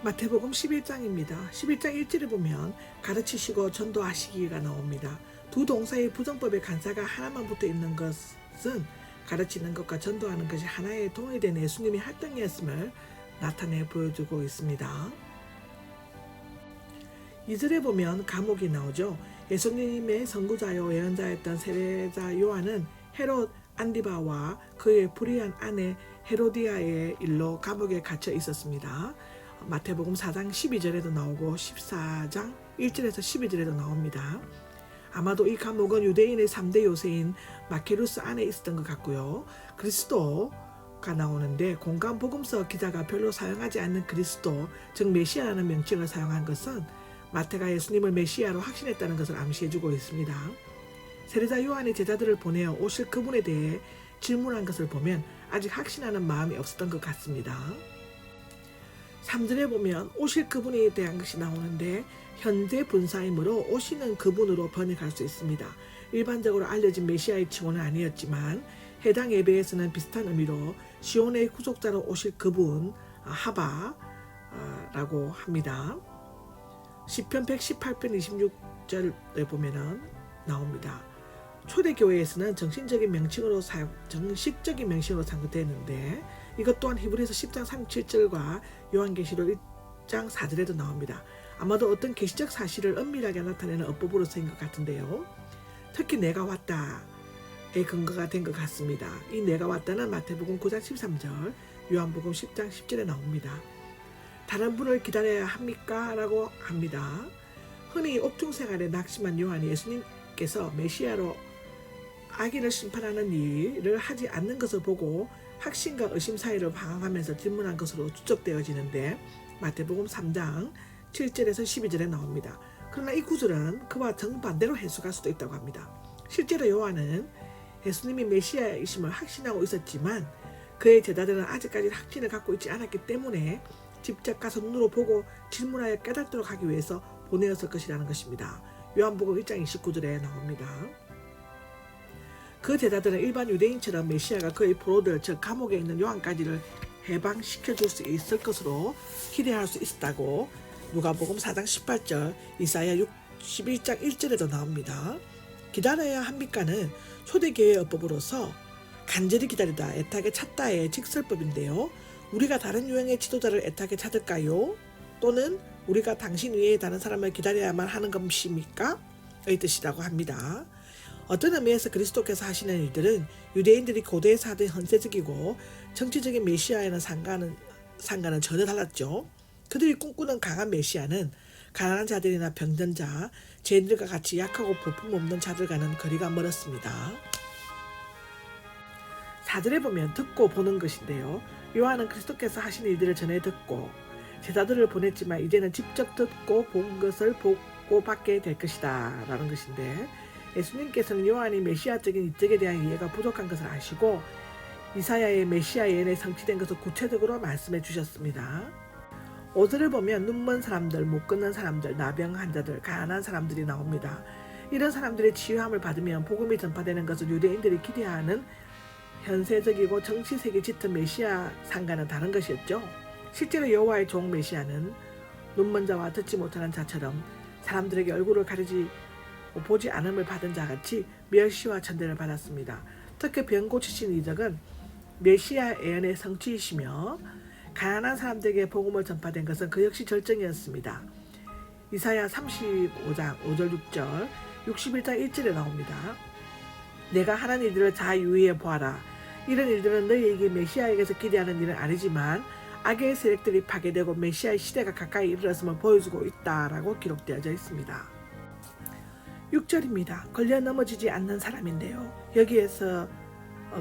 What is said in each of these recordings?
마태복음 11장입니다. 11장 1절에 보면 가르치시고 전도하시기가 나옵니다. 두 동사의 부정법의 간사가 하나만 붙어 있는 것은 가르치는 것과 전도하는 것이 하나의 동일된 예수님의 활동이었음을 나타내 보여주고 있습니다. 2절에 보면 감옥이 나오죠. 예수님의 선구자요 예언자였던 세례자 요한은 헤롯 안디바와 그의 불의한 아내 헤로디아의 일로 감옥에 갇혀 있었습니다. 마태복음 4장 12절에도 나오고 14장 1절에서 12절에도 나옵니다. 아마도 이 감옥은 유대인의 3대 요새인 마케루스 안에 있었던 것 같고요. 그리스도가 나오는데 공간복음서 기자가 별로 사용하지 않는 그리스도, 즉 메시아라는 명칭을 사용한 것은 마태가 예수님을 메시아로 확신했다는 것을 암시해주고 있습니다. 세례자 요한이 제자들을 보내어 오실 그분에 대해 질문한 것을 보면 아직 확신하는 마음이 없었던 것 같습니다. 3절에 보면 오실 그분에 대한 것이 나오는데 현재 분사이므로 오시는 그분으로 번역할 수 있습니다. 일반적으로 알려진 메시아의 칭호는 아니었지만 해당 예배에서는 비슷한 의미로 시온의 구속자로 오실 그분 하바라고 합니다. 시편 118편 26절에 보면 나옵니다. 초대교회에서는 정식적인 명칭으로 사용되었는데 이것 또한 히브리서 10장 37절과 요한계시록 1장 4절에도 나옵니다. 아마도 어떤 계시적 사실을 엄밀하게 나타내는 어법으로 쓰인 것 같은데요. 특히 내가 왔다의 근거가 된 것 같습니다. 이 내가 왔다는 마태복음 9장 13절, 요한복음 10장 10절에 나옵니다. 다른 분을 기다려야 합니까? 라고 합니다. 흔히 옥중생활에 낙심한 요한이 예수님께서 메시아로 악인을 심판하는 일을 하지 않는 것을 보고 확신과 의심 사이를 방황하면서 질문한 것으로 추측되어지는데 마태복음 3장 7절에서 12절에 나옵니다. 그러나 이 구절은 그와 정반대로 해석할 수도 있다고 합니다. 실제로 요한은 예수님이 메시아이심을 확신하고 있었지만 그의 제자들은 아직까지 확신을 갖고 있지 않았기 때문에 직접 가서 눈으로 보고 질문하여 깨닫도록 하기 위해서 보내었을 것이라는 것입니다. 요한복음 1장 29절에 나옵니다. 그 제자들은 일반 유대인처럼 메시아가 그의 포로들 즉 감옥에 있는 요한까지를 해방시켜줄 수 있을 것으로 기대할 수 있었다고 누가복음 4장 18절, 이사야 61장 1절에도 나옵니다. 기다려야 합니까는 초대교회의 어법으로서 간절히 기다리다, 애타게 찾다의 직설법인데요. 우리가 다른 유형의 지도자를 애타게 찾을까요? 또는 우리가 당신 위에 다른 사람을 기다려야만 하는 것입니까? 의 뜻이라고 합니다. 어떤 의미에서 그리스도께서 하시는 일들은 유대인들이 고대에서 하던 헌세적이고 정치적인 메시아에는 상관은 전혀 달랐죠. 그들이 꿈꾸는 강한 메시아는 가난한 자들이나 병든자, 죄인들과 같이 약하고 볼품없는 자들과는 거리가 멀었습니다. 4절에 보면 듣고 보는 것인데요. 요한은 그리스도께서 하신 일들을 전해 듣고 제자들을 보냈지만 이제는 직접 듣고 본 것을 보고 받게 될 것이다 라는 것인데 예수님께서는 요한이 메시아적인 이적에 대한 이해가 부족한 것을 아시고 이사야의 메시아 예언에 성취된 것을 구체적으로 말씀해 주셨습니다. 5절을 보면 눈먼 사람들, 못 걷는 사람들, 나병 환자들, 가난한 사람들이 나옵니다. 이런 사람들의 치유함을 받으면 복음이 전파되는 것을 유대인들이 기대하는 현세적이고 정치색이 짙은 메시아 상과는 다른 것이었죠. 실제로 여호와의 종 메시아는 눈먼 자와 듣지 못하는 자처럼 사람들에게 얼굴을 가리지 보지 않음을 받은 자같이 멸시와 천대를 받았습니다. 특히 병 고치신 이적은 메시아 예언의 성취이시며 가난한 사람들에게 복음을 전파된 것은 그 역시 절정이었습니다. 이사야 35장 5절 6절 61장 1절에 나옵니다. 내가 하는 일들을 잘 유의해 보아라. 이런 일들은 너희에게 메시아에게서 기대하는 일은 아니지만 악의 세력들이 파괴되고 메시아의 시대가 가까이 이르렀음을 보여주고 있다라고 기록되어져 있습니다. 6절입니다. 걸려 넘어지지 않는 사람인데요. 여기에서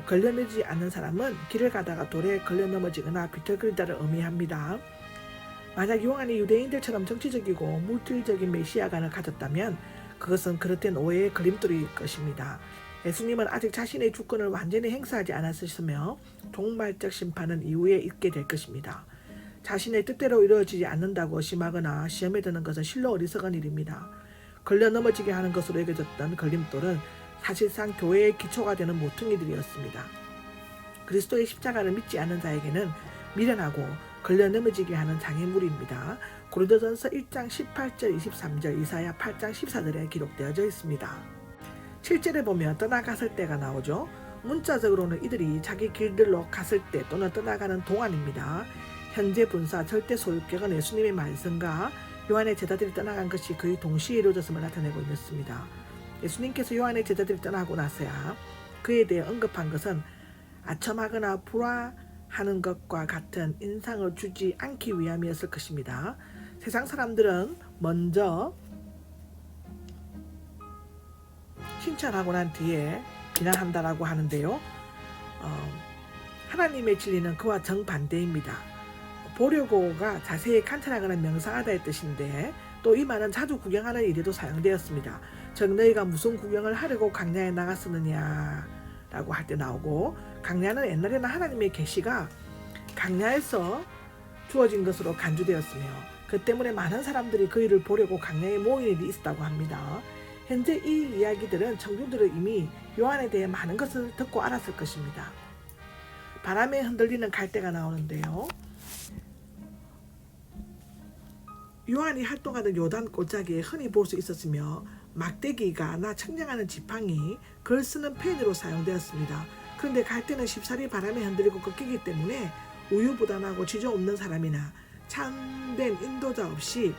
걸려 넘어지지 않는 사람은 길을 가다가 돌에 걸려 넘어지거나 비틀거리다를 의미합니다. 만약 요한이 유대인들처럼 정치적이고 물질적인 메시아관을 가졌다면 그것은 그릇된 오해의 걸림돌일 것입니다. 예수님은 아직 자신의 주권을 완전히 행사하지 않았으며 종말적 심판은 이후에 있게 될 것입니다. 자신의 뜻대로 이루어지지 않는다고 의심하거나 시험에 드는 것은 실로 어리석은 일입니다. 걸려 넘어지게 하는 것으로 여겨졌던 걸림돌은 사실상 교회의 기초가 되는 모퉁이들이었습니다. 그리스도의 십자가를 믿지 않는 자에게는 미련하고 걸려 넘어지게 하는 장애물입니다. 고린도전서 1장 18절 23절, 이사야 8장 14절에 기록되어져 있습니다. 7절에 보면 떠나갔을 때가 나오죠. 문자적으로는 이들이 자기 길들로 갔을 때 또는 떠나가는 동안입니다. 현재 분사 절대 소유격은 예수님의 말씀과 요한의 제자들이 떠나간 것이 거의 동시에 이루어졌음을 나타내고 있습니다. 예수님께서 요한의 제자들이 떠나고 나서야 그에 대해 언급한 것은 아첨하거나 불화하는 것과 같은 인상을 주지 않기 위함이었을 것입니다. 세상 사람들은 먼저 칭찬하고 난 뒤에 비난한다라고 하는데요. 하나님의 진리는 그와 정반대입니다. 보려고가 자세히 관찰하거나 명상하다의 뜻인데 또 이 말은 자주 구경하는 일에도 사용되었습니다. 즉 너희가 무슨 구경을 하려고 광야에 나갔었느냐 라고 할 때 나오고, 광야는 옛날에는 하나님의 계시가 광야에서 주어진 것으로 간주되었으며 그 때문에 많은 사람들이 그 일을 보려고 광야에 모인 일이 있었다고 합니다. 현재 이 이야기들은 청중들은 이미 요한에 대해 많은 것을 듣고 알았을 것입니다. 바람에 흔들리는 갈대가 나오는데요. 요한이 활동하던 요단 골짜기에 흔히 볼 수 있었으며 막대기가 청량하는 지팡이, 글 쓰는 펜으로 사용되었습니다. 그런데 갈대는 쉽사리 바람에 흔들리고 꺾이기 때문에 우유부단하고 지조 없는 사람이나 참된 인도자 없이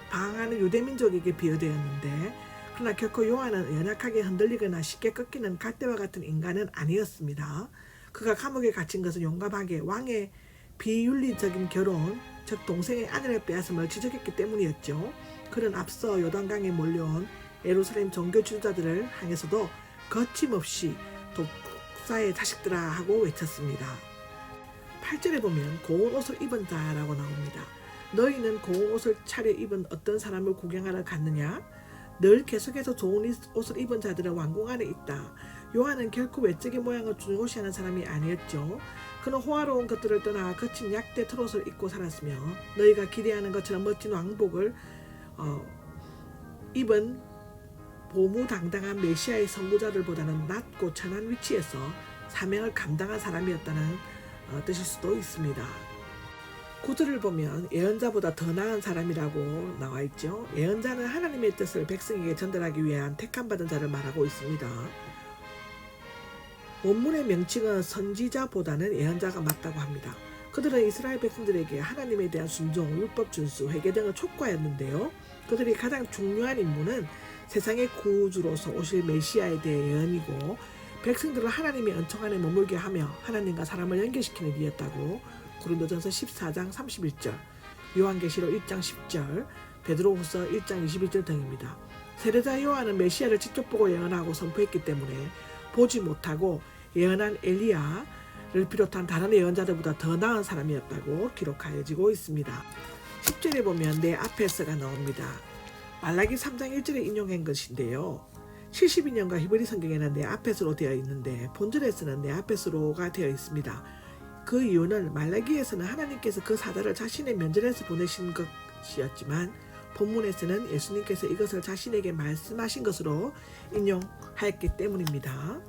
방황하는 유대민족에게 비유되었는데, 그러나 결코 요한은 연약하게 흔들리거나 쉽게 꺾이는 갈대와 같은 인간은 아니었습니다. 그가 감옥에 갇힌 것은 용감하게 왕의 비윤리적인 결혼, 즉 동생의 아내를 빼앗음을 지적했기 때문이었죠. 그는 앞서 요단강에 몰려온 예루살렘 종교 지도자들을 향해서도 거침없이 독사의 자식들아 하고 외쳤습니다. 8절에 보면 고운 옷을 입은 자라고 나옵니다. 너희는 고운 옷을 차려입은 어떤 사람을 구경하러 갔느냐? 늘 계속해서 좋은 옷을 입은 자들은 왕궁 안에 있다. 요한은 결코 외적인 모양을 중요시하는 사람이 아니었죠. 그는 호화로운 것들을 떠나 거친 약대 털옷을 입고 살았으며 너희가 기대하는 것처럼 멋진 왕복을 입은 보무당당한 메시아의 선구자들보다는 낮고 천한 위치에서 사명을 감당한 사람이었다는 뜻일 수도 있습니다. 9절을 보면 예언자보다 더 나은 사람이라고 나와 있죠. 예언자는 하나님의 뜻을 백성에게 전달하기 위한 택함받은 자를 말하고 있습니다. 원문의 명칭은 선지자보다는 예언자가 맞다고 합니다. 그들은 이스라엘 백성들에게 하나님에 대한 순종, 율법 준수, 회개 등을 촉구하였는데요. 그들이 가장 중요한 임무는 세상의 구주로서 오실 메시아에 대해 예언이고, 백성들을 하나님의 은총 안에 머물게 하며 하나님과 사람을 연결시키는 일이었다고 고린도전서 14장 31절, 요한계시록 1장 10절, 베드로후서 1장 21절 등입니다. 세례자 요한은 메시아를 직접 보고 예언하고 선포했기 때문에 보지 못하고 예언한 엘리야를 비롯한 다른 예언자들보다 더 나은 사람이었다고 기록하여지고 있습니다. 10절에 보면 내 앞에서가 나옵니다. 말라기 3장 1절에 인용한 것인데요. 72년과 히브리 성경에는 내 앞에서로 되어 있는데 본절에서는 내 앞에서로가 되어 있습니다. 그 이유는 말라기에서는 하나님께서 그 사자를 자신의 면전에서 보내신 것이었지만 본문에서는 예수님께서 이것을 자신에게 말씀하신 것으로 인용하였기 때문입니다.